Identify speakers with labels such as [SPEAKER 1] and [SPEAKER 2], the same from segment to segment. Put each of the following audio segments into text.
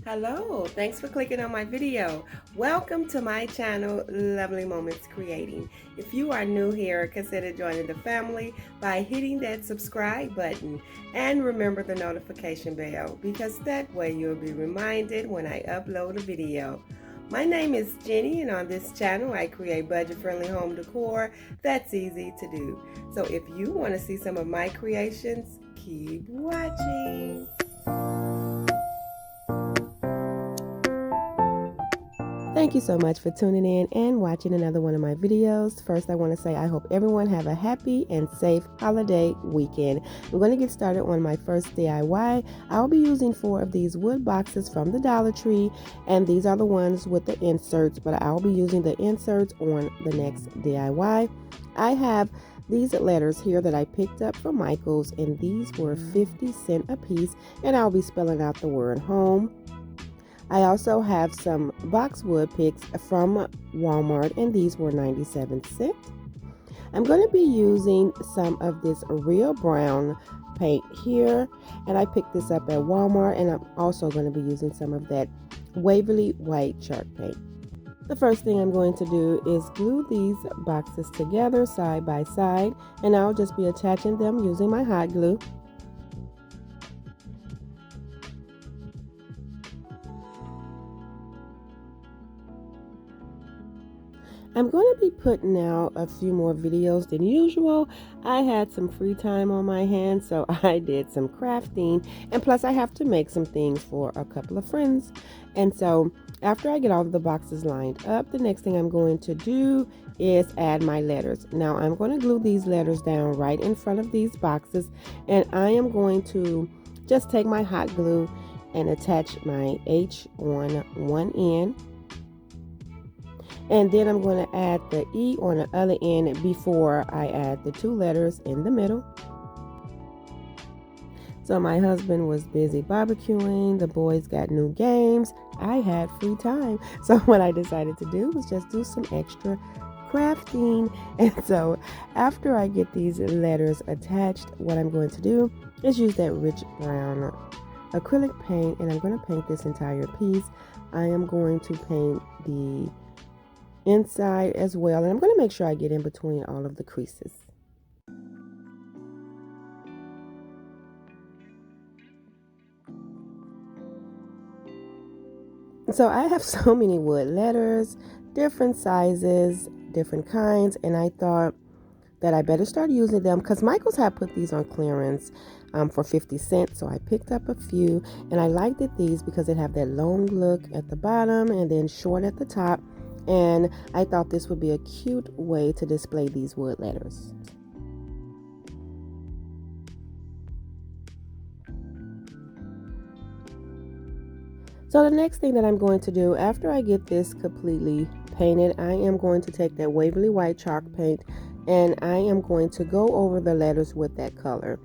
[SPEAKER 1] Hello, thanks for clicking on my video. Welcome to my channel, Lovely Moments Creating. If you are new here, consider joining the family by hitting that subscribe button and remember the notification bell because that way you'll be reminded when I upload a video. My name is Jenny, and on this channel I create budget-friendly home decor that's easy to do. So if you want to see some of my creations, keep watching. Thank you so much for tuning in and watching another one of my videos. First, I want to say I hope everyone have a happy and safe holiday weekend. We're going to get started on my first DIY. I'll be using 4 of these wood boxes from the Dollar Tree, and these are the ones with the inserts, but I'll be using the inserts on the next DIY. I have these letters here that I picked up from Michael's, and these were 50 cents a piece, and I'll be spelling out the word home. I also have some boxwood picks from Walmart, and these were 97 cents. I'm going to be using some of this real brown paint here, and I picked this up at Walmart, and I'm also going to be using some of that Waverly white chalk paint. The first thing I'm going to do is glue these boxes together side by side, and I'll just be attaching them using my hot glue. I'm going to be putting out a few more videos than usual. I had some free time on my hands, so I did some crafting, and plus I have to make some things for a couple of friends. And so after I get all of the boxes lined up, the next thing I'm going to do is add my letters. Now I'm going to glue these letters down right in front of these boxes, and I am going to just take my hot glue and attach my H on one end. And then I'm going to add the E on the other end before I add the 2 letters in the middle. So my husband was busy barbecuing, the boys got new games, I had free time. So what I decided to do was just do some extra crafting. And so after I get these letters attached, what I'm going to do is use that rich brown acrylic paint, and I'm going to paint this entire piece. I am going to paint the inside as well, and I'm going to make sure I get in between all of the creases. So I have so many wood letters, different sizes, different kinds, and I thought that I better start using them because Michael's had put these on clearance for 50 cents. So I picked up a few, and I liked these because they have that long look at the bottom and then short at the top. And I thought this would be a cute way to display these wood letters. So the next thing that I'm going to do after I get this completely painted, I am going to take that Waverly white chalk paint, and I am going to go over the letters with that color.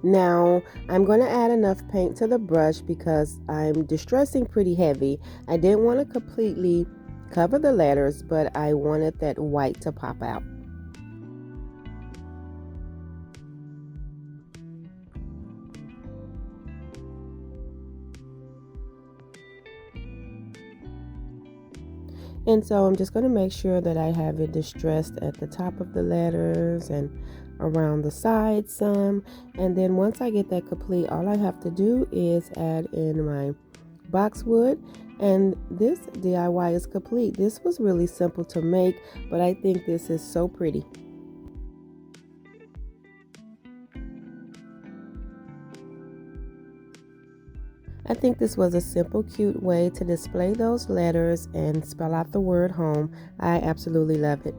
[SPEAKER 1] Now I'm going to add enough paint to the brush because I'm distressing pretty heavy. I didn't want to completely cover the letters, but I wanted that white to pop out. And so I'm just going to make sure that I have it distressed at the top of the letters and around the sides some. And then once I get that complete, all I have to do is add in my boxwood, and this DIY is complete. This was really simple to make, but I think this is so pretty. I think this was a simple, cute way to display those letters and spell out the word home. I absolutely love it.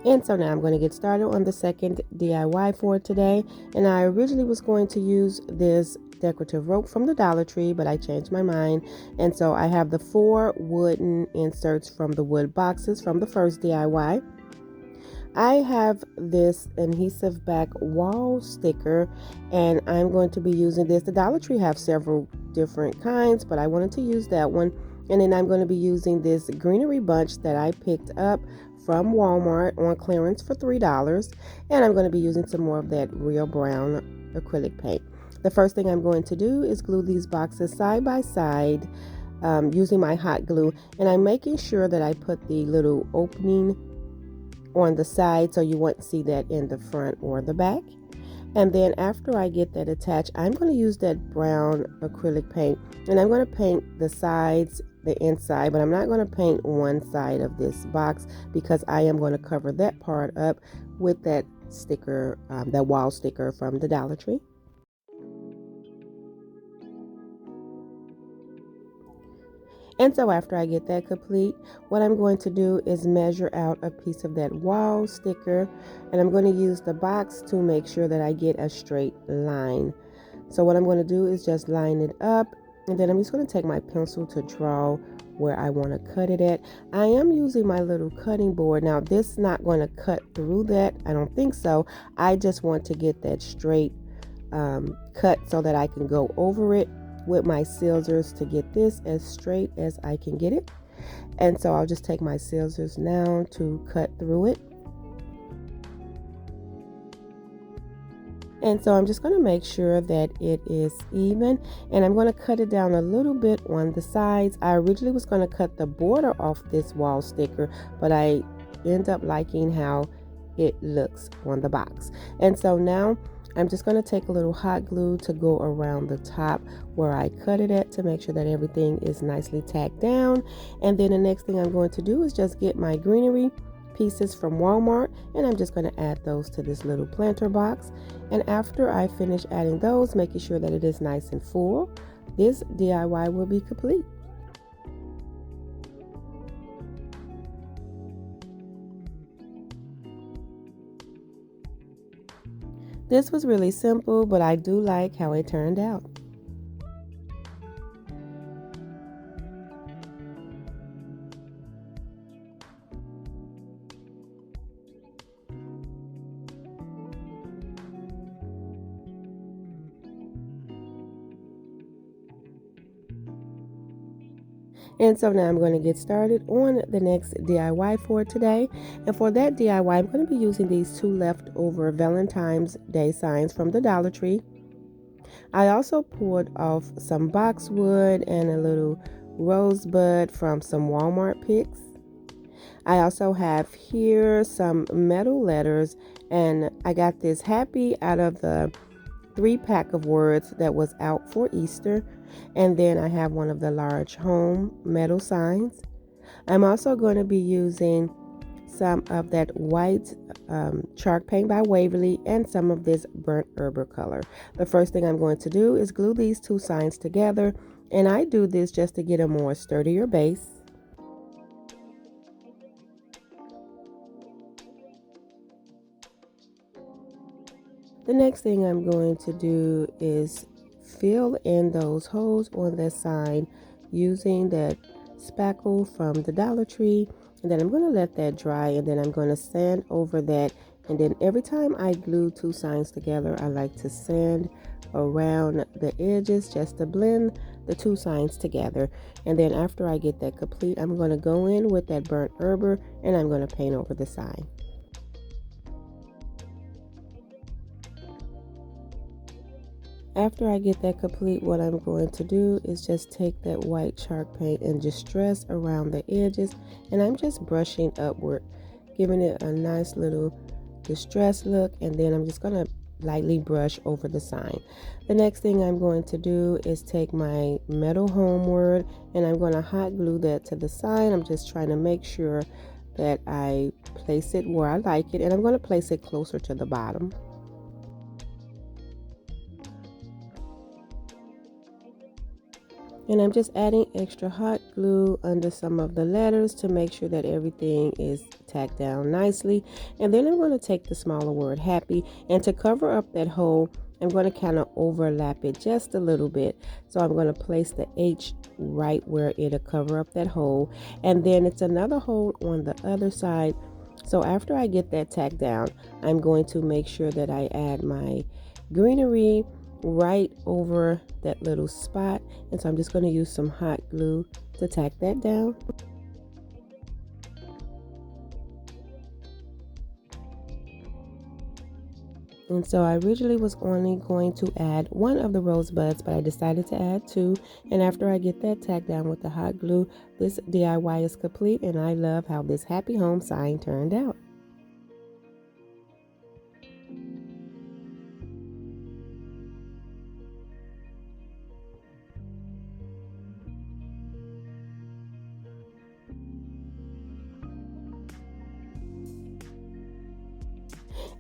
[SPEAKER 1] And so now I'm going to get started on the second DIY for today. And I originally was going to use this decorative rope from the Dollar Tree, but I changed my mind. And so I have the 4 wooden inserts from the wood boxes from the first DIY. I have this adhesive back wall sticker, and I'm going to be using this. The Dollar Tree have several different kinds, but I wanted to use that one. And then I'm going to be using this greenery bunch that I picked up from Walmart on clearance for $3. And I'm going to be using some more of that real brown acrylic paint. The first thing I'm going to do is glue these boxes side by side using my hot glue. And I'm making sure that I put the little opening on the side so you won't see that in the front or the back. And then after I get that attached, I'm going to use that brown acrylic paint, and I'm going to paint the sides, the inside, but I'm not going to paint one side of this box because I am going to cover that part up with that sticker, that wall sticker from the Dollar Tree. And so after I get that complete, what I'm going to do is measure out a piece of that wall sticker, and I'm going to use the box to make sure that I get a straight line. So what I'm going to do is just line it up, and then I'm just going to take my pencil to draw where I want to cut it at. I am using my little cutting board. Now this is not going to cut through that. I don't think so. I just want to get that straight cut so that I can go over it with my scissors to get this as straight as I can get it. And so I'll just take my scissors now to cut through it. And so I'm just going to make sure that it is even, and I'm going to cut it down a little bit on the sides. I originally was going to cut the border off this wall sticker, but I end up liking how it looks on the box. And so now I'm just going to take a little hot glue to go around the top where I cut it at to make sure that everything is nicely tacked down. And then the next thing I'm going to do is just get my greenery pieces from Walmart, and I'm just going to add those to this little planter box. And after I finish adding those, making sure that it is nice and full, this DIY will be complete. This was really simple, but I do like how it turned out. And so now I'm going to get started on the next DIY for today. And for that DIY, I'm going to be using these 2 leftover Valentine's Day signs from the Dollar Tree. I also pulled off some boxwood and a little rosebud from some Walmart picks. I also have here some metal letters, and I got this happy out of the 3-pack of words that was out for Easter. And then I have one of the large home metal signs. I'm also going to be using some of that white chalk paint by Waverly and some of this burnt umber color. The first thing I'm going to do is glue these 2 signs together, and I do this just to get a more sturdier base. The next thing I'm going to do is fill in those holes on the sign using that spackle from the Dollar Tree, and then I'm going to let that dry, and then I'm going to sand over that. And then every time I glue 2 signs together, I like to sand around the edges just to blend the 2 signs together. And then after I get that complete, I'm going to go in with that burnt umber, and I'm going to paint over the sign. After I get that complete, what I'm going to do is just take that white chalk paint and just stress around the edges, and I'm just brushing upward, giving it a nice little distressed look, and then I'm just going to lightly brush over the sign. The next thing I'm going to do is take my metal homeward, and I'm going to hot glue that to the sign. I'm just trying to make sure that I place it where I like it, and I'm going to place it closer to the bottom. And I'm just adding extra hot glue under some of the letters to make sure that everything is tacked down nicely. And then I'm going to take the smaller word happy, and to cover up that hole, I'm going to kind of overlap it just a little bit. So I'm going to place the H right where it'll cover up that hole. And then it's another hole on the other side. So after I get that tacked down, I'm going to make sure that I add my greenery right over that little spot. And so I'm just going to use some hot glue to tack that down. And so I originally was only going to add one of the rosebuds, but I decided to add two. And after I get that tacked down with the hot glue, this DIY is complete, and I love how this happy home sign turned out.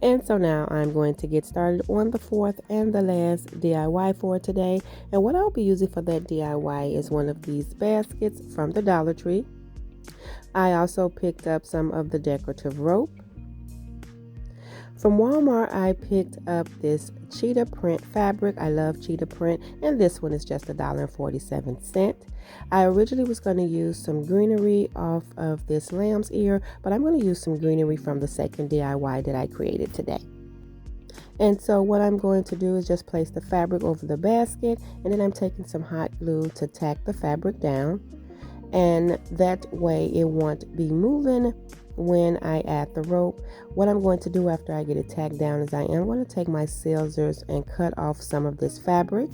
[SPEAKER 1] And so now I'm going to get started on the fourth and the last DIY for today. And what I'll be using for that DIY is one of these baskets from the Dollar Tree. I also picked up some of the decorative rope. From Walmart, I picked up this cheetah print fabric. I love cheetah print, and this one is just $1.47. I originally was going to use some greenery off of this lamb's ear, but I'm going to use some greenery from the second DIY that I created today. And so what I'm going to do is just place the fabric over the basket, and then I'm taking some hot glue to tack the fabric down. And that way it won't be moving when I add the rope. What I'm going to do after I get it tacked down is I am going to take my scissors and cut off some of this fabric.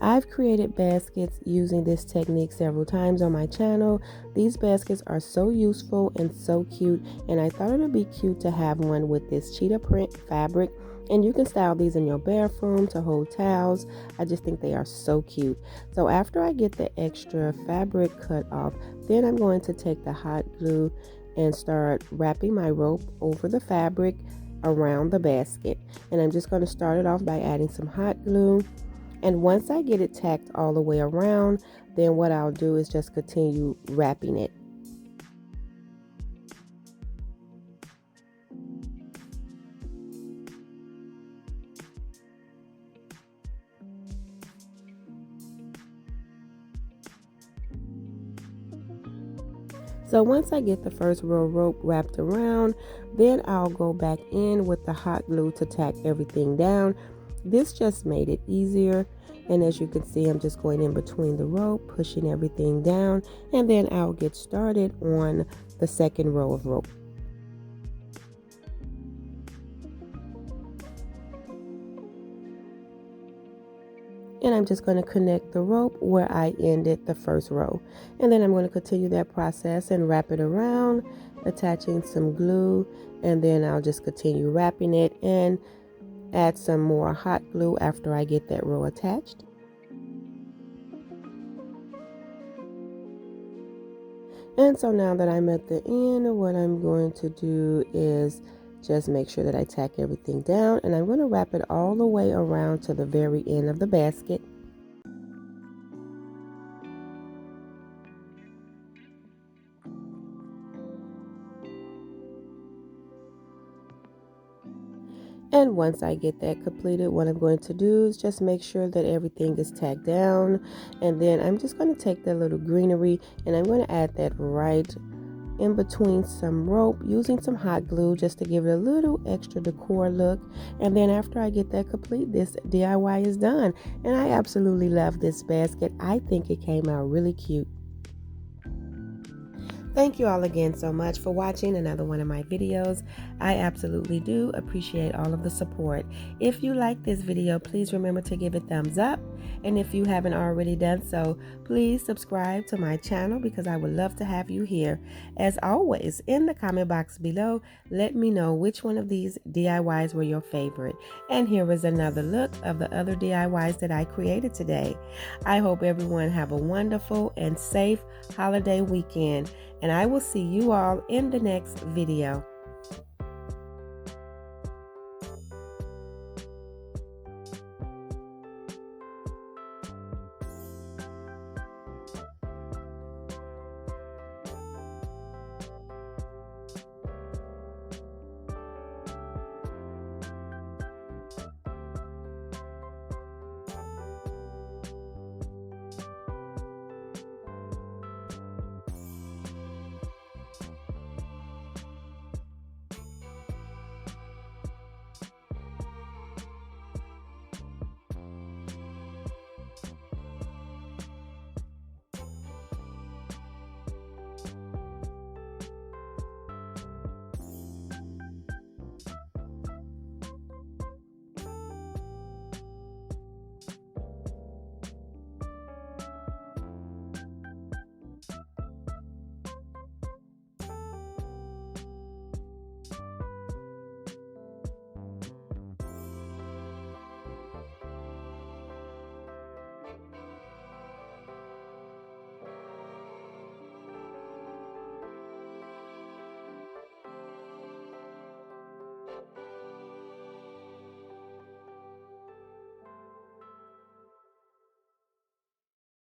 [SPEAKER 1] I've created baskets using this technique several times on my channel. These baskets are so useful and so cute, and I thought it would be cute to have one with this cheetah print fabric. And you can style these in your bathroom to hold towels. I just think they are so cute. So after I get the extra fabric cut off, then I'm going to take the hot glue and start wrapping my rope over the fabric around the basket. And I'm just going to start it off by adding some hot glue. And once I get it tacked all the way around, then what I'll do is just continue wrapping it. So once I get the first row of rope wrapped around, then I'll go back in with the hot glue to tack everything down. This just made it easier. And as you can see, I'm just going in between the rope, pushing everything down, and then I'll get started on the second row of rope. And I'm just going to connect the rope where I ended the first row. And then I'm going to continue that process and wrap it around, attaching some glue, and then I'll just continue wrapping it and add some more hot glue after I get that row attached. And so now that I'm at the end, what I'm going to do is just make sure that I tack everything down, and I'm going to wrap it all the way around to the very end of the basket. And once I get that completed, what I'm going to do is just make sure that everything is tacked down. And then I'm just going to take that little greenery and I'm going to add that right in between some rope using some hot glue just to give it a little extra decor look. And then after I get that complete, this DIY is done. And I absolutely love this basket. I think it came out really cute. Thank you all again so much for watching another one of my videos. I absolutely do appreciate all of the support. If you like this video, please remember to give it a thumbs up. And if you haven't already done so, please subscribe to my channel because I would love to have you here. As always, in the comment box below, let me know which one of these DIYs were your favorite. And here is another look of the other DIYs that I created today. I hope everyone have a wonderful and safe holiday weekend. And I will see you all in the next video.